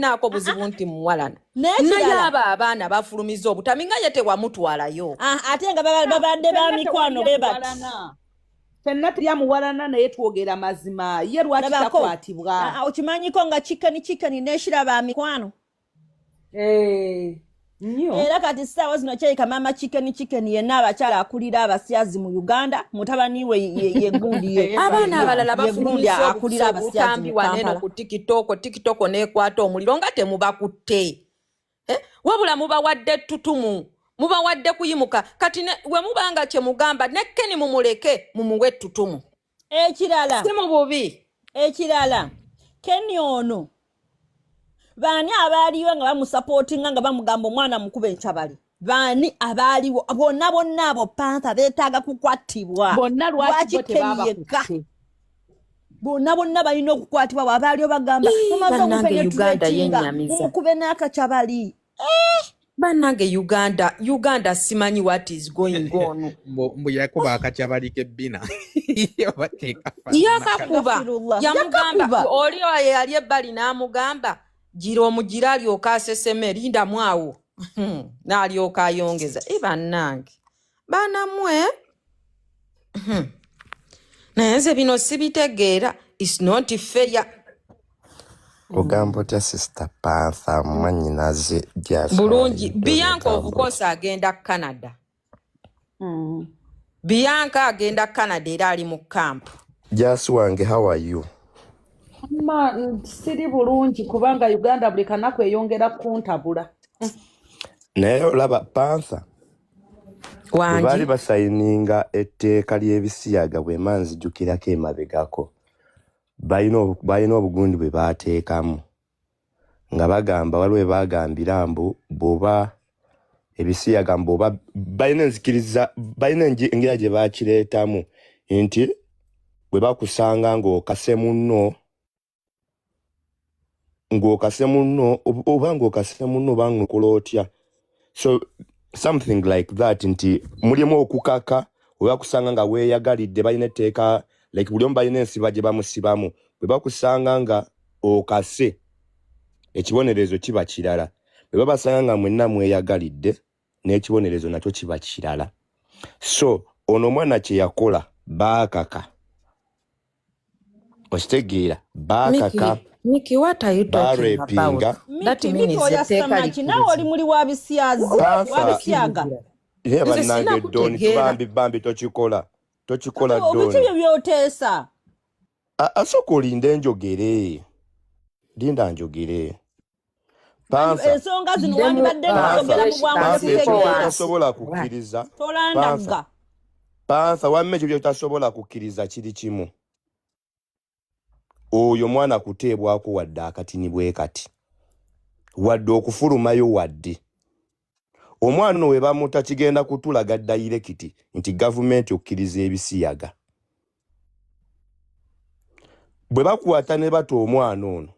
nako buzibu nti muwalana N'ekirala. naye abo abaana bafulumiza obutami nga ye tewamutwalayo Ate nga babadde ba mikwano bebati. Fenna tyamuwalana naye twogera mazima ye lwaki takwatibwa. Okimanyiko nga chicken n'eshira ba mikwano. Nnyo. Era kati ssaawa zino kyeyika mama chicken yenna abakyala akulira abasyazi mu Uganda mutabani we ye gundi ye. abaana abalala bafulumiza akulira abasyazi mu waneno ku tikitoko n'ekwata omuliro nga temubakutte wabula mubawadde ettutumu mubawadde kuyimuka kati we mubanga kye mugamba nekkeni mumuleke mumuwe ettutumu ekirala si mu bubi ekirala Kenny ono Bani abaliyo nga bamusupportinga nga bamugamba omwana mukube enchabali. Bani abaliwo bonna abo Panther beetaaga kukwatibwa. Bonna lwaki bo tebabakutte. Bonna balina okukwatibwa abaliyo bagamba mumaze okupenya Uganda yenyamiza. Mukube n'akachabali. Bannange Uganda simanyi what is going on. Mbu yakuba akachabali kebbina. Yakakuba yamugamba oli oyo yali ebbali n'amugamba gira omugira alyoka aseseme linda mwawo n'alyoka ayongeza bannange banamwe naye nze bino sibitegeera is not fair. Ogamba otya sister Panther mwanyinaze gyasa bulungi Bianca obukosa agenda Canada. Bianca agenda Canada era ali mu camp. Just wange, how are you? Siri bulungi kubanga Uganda buli kanaku eyongera kuntabula. Naye olaba Panther wangi bali basayininga etteeka ly'ebisiyaga bwe manzi jukirako emabegako balina obugundi bwe baateekamu nga bagamba waliwo bagambira mbu bw'oba ebisiyaga mbu balina enzikiriza balina engeri gye baakireetamu nti bwe bakusanga ng'okase munno oba ng'okase munno oba ng'okola otya. So something like that nti mulimu okukaka oba kusanga nga weeyagalidde balina etteeka like buli omu balina ensiba gye bamusibamu bwe bakusanga nga okase ekibonerezo kiba kirala bwe babasanga nga mwenna mweyagalidde n'ekibonerezo nakyo kiba kirala. So ono omwana kye yakola baakaka okitegeera baakaka Miki, what are you talking about? That means nawe oli muli wa bisyazi wabisyaga. Ye bannange Doni bambi tokikola Doni. Obiki byoteesa. Asooka olinde njogere. Linda njogere. Panther. Ensonga zino wandibadde n'ogera mu bwangu tasobola kukkiriza. Tolandaga. Panther wamme ekyo tasobola kukkiriza kiri kimu. Oyo mwana kuteebwako wadde akatini bwe kati. Wadde okufulumayo wadde. Omwana ono we bamuta kigenda kutulaga direct nti gavumenti okkiriza ebisiyaga. Bwe bakwata ne bato omwana ono.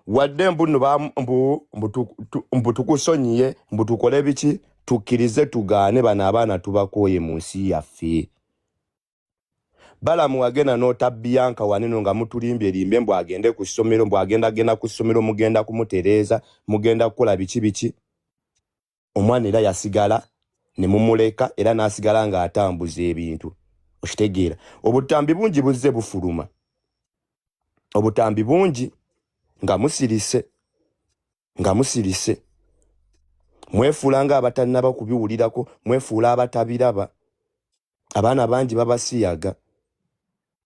Wadde mbu tukusonyiye mbu tukole biki tukkirize tugaane bano abaana tubakooye mu nsi yaffe. Balamu agenda nota Bianca waneno nga mutulimbye mbu agende ku ssomero mbu agenda ku ssomero mugenda kumutereeza mugenda kukola biki omwana era yasigala ne mumuleka era n'asigala nga atambuza ebintu okitegeera obutambi bungi buzze bufuluma obutambi bungi nga musirise mwefuula nga abatannaba kubiwulirako mwefuula abatabiraba abaana bangi babasiyaga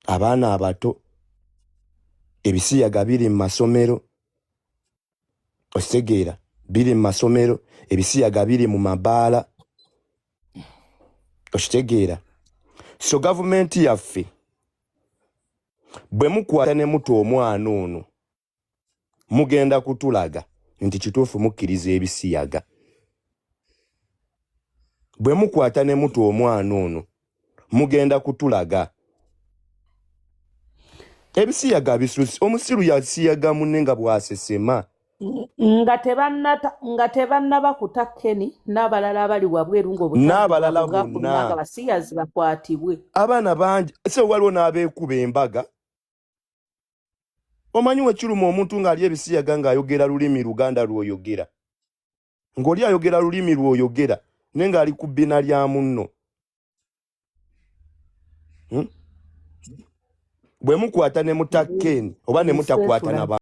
abaana abato ebisiyaga biri mu masomero okitegeera biri mu masomero ebisiyaga biri mu mabaala okitegeera. So gavumenti yaffe bwe mukwata ne muto omwana ono mugenda kutulaga nti kituufu mukkiriza ebisiyaga. Bwe mukwata ne muto omwana ono mugenda kutulaga ebisiyaga bisusi omusiru yasiyaga munne nga bwasesema nga tebannaba kuta Kenny n'abalala abali wabweru n'abalala bonna abasiyazi bakwatibwe abaana bangi so waliwo n'abeekuba embaga Omanyi wekiruma omuntu ng'ali ebisiyaga ng'ayogera lulimi Luganda lw'oyogera. Ng'oli ayogera lulimi lw'oyogera naye ng'ali ku bbina lya munno. Bwe mukwata ne mutakkeni oba ne mutakwata n'abantu.